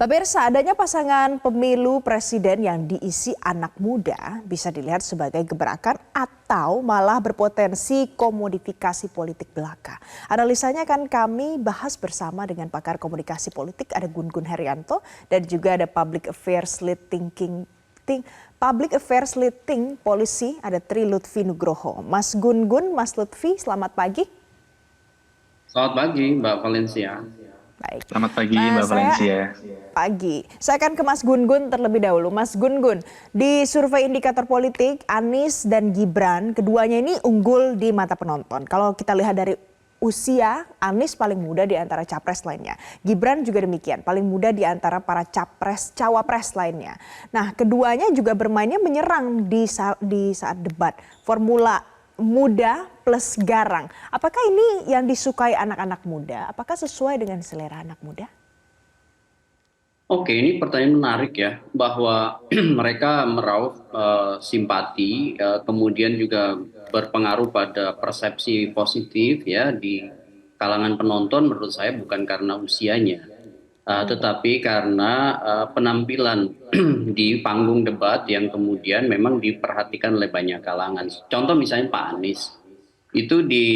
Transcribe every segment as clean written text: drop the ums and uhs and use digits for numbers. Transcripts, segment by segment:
Pemirsa, adanya pasangan pemilu presiden yang diisi anak muda bisa dilihat sebagai gebrakan atau malah berpotensi komodifikasi politik belaka. Analisanya kan kami bahas bersama dengan pakar komunikasi politik, ada Gun Gun Herianto, dan juga ada Public Affairs Leading Policy, ada Tri Lutfi Nugroho. Mas Gun Gun, Mas Lutfi, selamat pagi. Selamat pagi, Mbak Valencia. Baik. Selamat pagi, Mbak Valencia. Pagi. Saya akan ke Mas Gun Gun terlebih dahulu. Mas Gun Gun, di survei indikator politik, Anies dan Gibran, keduanya ini unggul di mata penonton. Kalau kita lihat dari usia, Anies paling muda di antara capres lainnya. Gibran juga demikian, paling muda di antara para cawapres lainnya. Nah, keduanya juga bermainnya menyerang di saat debat. Formula muda plus garang. Apakah ini yang disukai anak-anak muda? Apakah sesuai dengan selera anak muda? Oke, ini pertanyaan menarik ya, bahwa mereka meraup simpati, kemudian juga berpengaruh pada persepsi positif ya di kalangan penonton. Menurut saya bukan karena usianya, tetapi karena penampilan di panggung debat yang kemudian memang diperhatikan oleh banyak kalangan. Contoh misalnya Pak Anies, itu di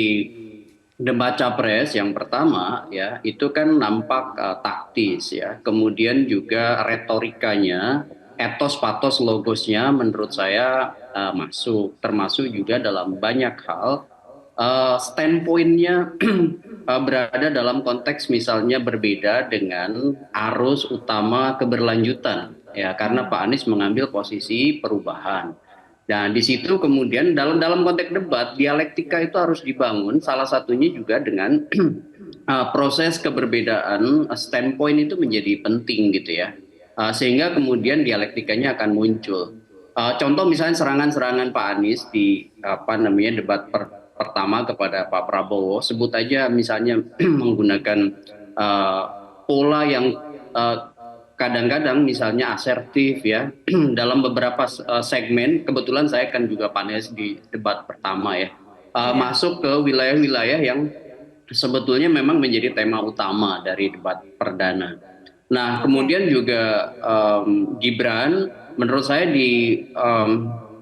debat capres yang pertama ya itu kan nampak taktis ya, kemudian juga retorikanya, etos patos logosnya menurut saya masuk, termasuk juga dalam banyak hal standpointnya berada dalam konteks misalnya berbeda dengan arus utama keberlanjutan ya, karena Pak Anies mengambil posisi perubahan. Nah, di situ kemudian dalam konteks debat, dialektika itu harus dibangun, salah satunya juga dengan proses keberbedaan standpoint itu menjadi penting gitu ya. Sehingga kemudian dialektikanya akan muncul. Contoh misalnya serangan-serangan Pak Anies di debat pertama kepada Pak Prabowo, sebut aja misalnya menggunakan pola yang kadang-kadang misalnya asertif ya dalam beberapa segmen. Kebetulan saya kan juga panelis di debat pertama ya, masuk ke wilayah-wilayah yang sebetulnya memang menjadi tema utama dari debat perdana. Nah, kemudian juga Gibran menurut saya di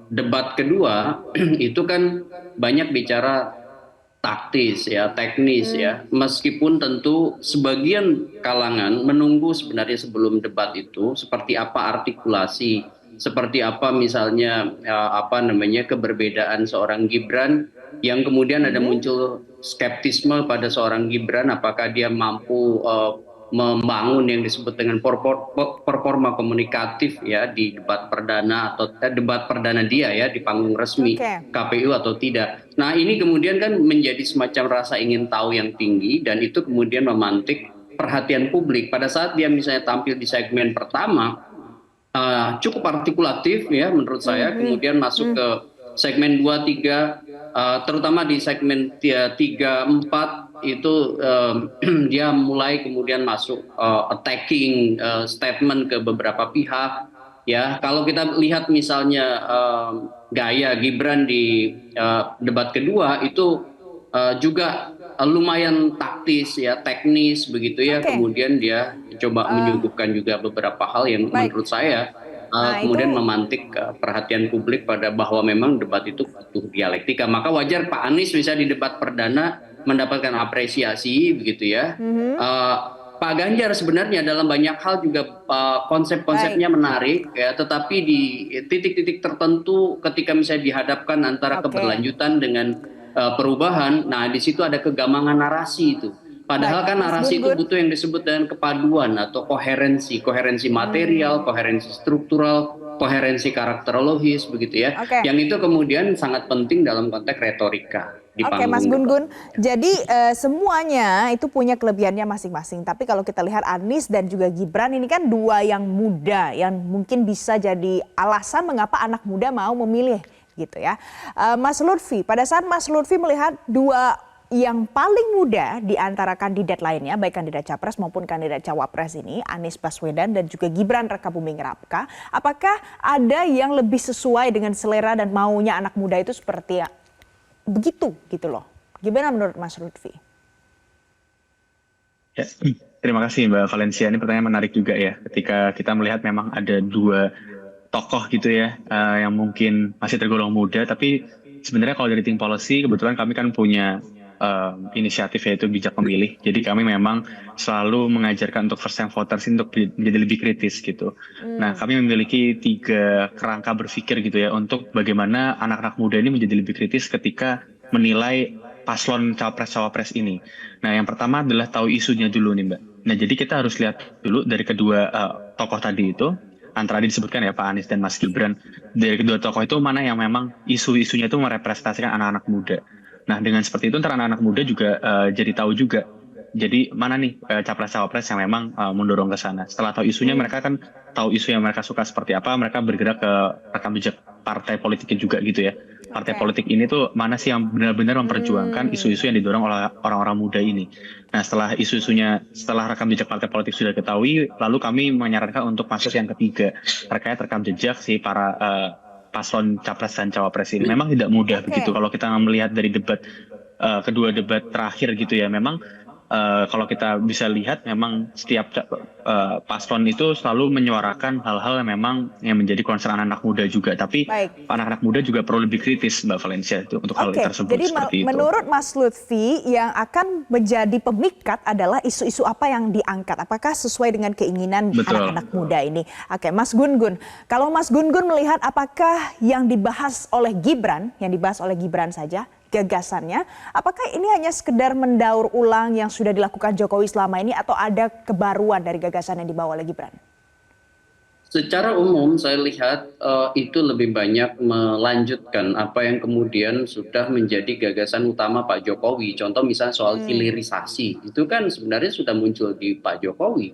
debat kedua itu kan banyak bicara taktis ya, teknis ya, meskipun tentu sebagian kalangan menunggu sebenarnya sebelum debat itu seperti apa artikulasi, seperti apa misalnya keberbedaan seorang Gibran, yang kemudian ada muncul skeptisme pada seorang Gibran, apakah dia mampu membangun yang disebut dengan performa komunikatif ya di debat perdana atau debat perdana dia ya di panggung resmi KPU atau tidak. Nah, ini kemudian kan menjadi semacam rasa ingin tahu yang tinggi, dan itu kemudian memantik perhatian publik. Pada saat dia misalnya tampil di segmen pertama cukup artikulatif ya menurut saya, kemudian masuk ke segmen 2, 3, terutama di segmen 3, 4 itu dia mulai kemudian masuk attacking statement ke beberapa pihak ya. Kalau kita lihat misalnya gaya Gibran di debat kedua itu juga lumayan taktis ya, teknis begitu ya. Kemudian dia coba menyuguhkan juga beberapa hal yang menurut saya kemudian memantik perhatian publik pada bahwa memang debat itu butuh dialektika. Maka wajar Pak Anies bisa di debat perdana mendapatkan apresiasi begitu ya. Pak Ganjar sebenarnya dalam banyak hal juga konsep-konsepnya menarik ya, tetapi di titik-titik tertentu ketika misalnya dihadapkan antara keberlanjutan dengan perubahan, nah di situ ada kegamangan narasi itu. Padahal kan narasi itu butuh yang disebut dengan kepaduan atau koherensi material, koherensi struktural, koherensi karakterologis begitu ya. Yang itu kemudian sangat penting dalam konteks retorika di panggung Mas debat. Gun Gun, jadi semuanya itu punya kelebihannya masing-masing. Tapi kalau kita lihat Anies dan juga Gibran ini kan dua yang muda, yang mungkin bisa jadi alasan mengapa anak muda mau memilih gitu ya. Mas Lutfi, pada saat Mas Lutfi melihat dua yang paling muda di antara kandidat lainnya, baik kandidat capres maupun kandidat cawapres ini, Anies Baswedan dan juga Gibran Rakabuming Raka, apakah ada yang lebih sesuai dengan selera dan maunya anak muda itu seperti begitu gitu loh? Gimana menurut Mas Lutfi? Ya, Terima kasih Mbak Valencia. Ini pertanyaan menarik juga ya. Ketika kita melihat memang ada dua tokoh gitu ya, yang mungkin masih tergolong muda, tapi sebenarnya kalau dari tim policy, kebetulan kami kan punya inisiatif yaitu bijak memilih. Jadi kami memang selalu mengajarkan untuk first time voters ini untuk menjadi lebih kritis gitu. Nah, kami memiliki 3 kerangka berpikir gitu ya untuk bagaimana anak-anak muda ini menjadi lebih kritis ketika menilai paslon capres-cawapres ini. Nah, yang pertama adalah tahu isunya dulu nih, Mbak. Nah, jadi kita harus lihat dulu dari kedua tokoh tadi itu, antara tadi disebutkan ya Pak Anies dan Mas Gibran. Dari kedua tokoh itu mana yang memang isu-isunya itu merepresentasikan anak-anak muda. Nah, dengan seperti itu ntar anak-anak muda juga jadi tahu juga. Jadi mana nih capres-cawapres yang memang mendorong ke sana. Setelah tahu isunya, mereka kan tahu isu yang mereka suka seperti apa, mereka bergerak ke rekam jejak partai politiknya juga gitu ya. Partai politik ini tuh mana sih yang benar-benar memperjuangkan isu-isu yang didorong oleh orang-orang muda ini. Nah, setelah isu-isunya, setelah rekam jejak partai politik sudah ketahui, lalu kami menyarankan untuk masuk yang ketiga, terkait rekam jejak si para paslon capres dan cawapres ini. Memang tidak mudah begitu kalau kita melihat dari debat kedua debat terakhir gitu ya. Memang kalau kita bisa lihat memang setiap paslon itu selalu menyuarakan hal-hal yang memang yang menjadi concern anak muda juga. Tapi anak-anak muda juga perlu lebih kritis, Mbak Valencia, itu untuk hal tersebut. Jadi seperti itu. Menurut Mas Lutfi yang akan menjadi pemikat adalah isu-isu apa yang diangkat. Apakah sesuai dengan keinginan anak-anak muda ini? Oke, Mas Gun-Gun. Kalau Mas Gun-Gun melihat apakah yang dibahas oleh Gibran saja gagasannya, apakah ini hanya sekedar mendaur ulang yang sudah dilakukan Jokowi selama ini atau ada kebaruan dari gagasan yang dibawa oleh Gibran? Secara umum saya lihat itu lebih banyak melanjutkan apa yang kemudian sudah menjadi gagasan utama Pak Jokowi. Contoh misalnya soal hilirisasi, itu kan sebenarnya sudah muncul di Pak Jokowi.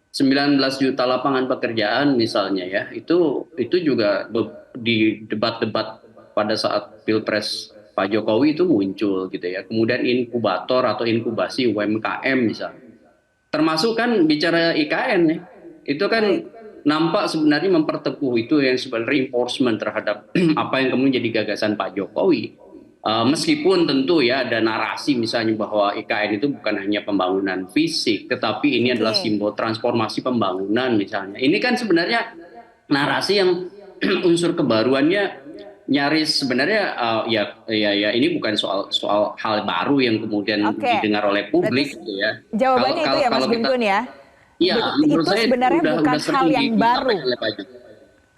19 juta lapangan pekerjaan misalnya ya, itu juga di debat-debat pada saat Pilpres Pak Jokowi itu muncul gitu ya. Kemudian inkubator atau inkubasi UMKM misalnya. Termasuk kan bicara IKN ya. Itu kan nampak sebenarnya memperteguh itu yang sebenarnya reinforcement terhadap apa yang kemudian jadi gagasan Pak Jokowi. Meskipun tentu ya ada narasi misalnya bahwa IKN itu bukan hanya pembangunan fisik, tetapi ini adalah simbol transformasi pembangunan misalnya. Ini kan sebenarnya narasi yang unsur kebaruannya nyaris sebenarnya ya ini bukan soal hal baru yang kemudian didengar oleh publik gitu ya. Jawabannya itu ya Mas Gun-Gun ya. Iya, menurut itu saya sebenarnya bukan hal yang baru.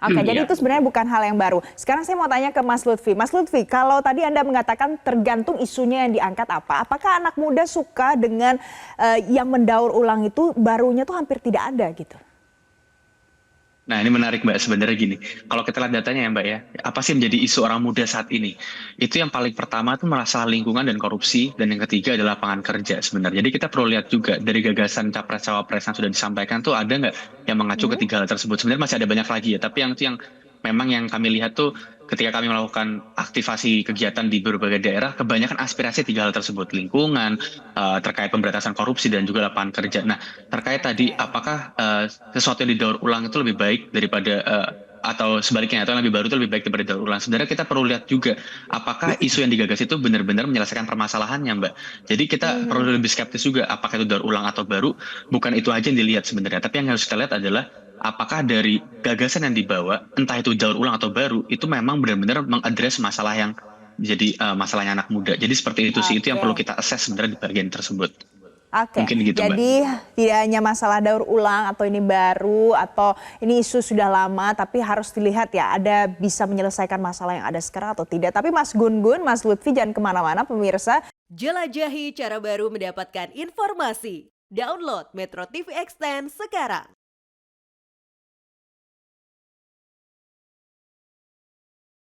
Jadi itu sebenarnya bukan hal yang baru. Sekarang saya mau tanya ke Mas Lutfi. Mas Lutfi, kalau tadi Anda mengatakan tergantung isunya yang diangkat apa. Apakah anak muda suka dengan yang mendaur ulang itu, barunya tuh hampir tidak ada gitu? Nah, ini menarik Mbak, sebenarnya gini, kalau kita lihat datanya ya Mbak ya, apa sih menjadi isu orang muda saat ini? Itu yang paling pertama itu masalah lingkungan dan korupsi, dan yang ketiga adalah lapangan kerja sebenarnya. Jadi kita perlu lihat juga dari gagasan capres-cawapres yang sudah disampaikan tuh ada nggak yang mengacu ketiga hal tersebut. Sebenarnya masih ada banyak lagi ya, tapi yang itu yang memang yang kami lihat tuh ketika kami melakukan aktivasi kegiatan di berbagai daerah, kebanyakan aspirasi 3 hal tersebut, lingkungan, terkait pemberantasan korupsi dan juga lapangan kerja. Nah, terkait tadi apakah sesuatu yang didaur ulang itu lebih baik daripada atau sebaliknya, atau yang lebih baru itu lebih baik daripada daur ulang. Sebenarnya kita perlu lihat juga apakah isu yang digagas itu benar-benar menyelesaikan permasalahannya, Mbak. Jadi kita perlu lebih skeptis juga apakah itu daur ulang atau baru. Bukan itu aja yang dilihat sebenarnya, tapi yang harus kita lihat adalah apakah dari gagasan yang dibawa, entah itu daur ulang atau baru, itu memang benar-benar mengadres masalah yang jadi masalahnya anak muda. Jadi seperti itu sih, itu yang perlu kita assess sebenarnya di bagian tersebut. Mungkin gitu, jadi Mbak. tidak hanya masalah daur ulang atau ini baru atau ini isu sudah lama, tapi harus dilihat ya ada bisa menyelesaikan masalah yang ada sekarang atau tidak. Tapi Mas Gun-Gun, Mas Lutfi jangan kemana-mana pemirsa. Jelajahi cara baru mendapatkan informasi. Download Metro TV Extend sekarang.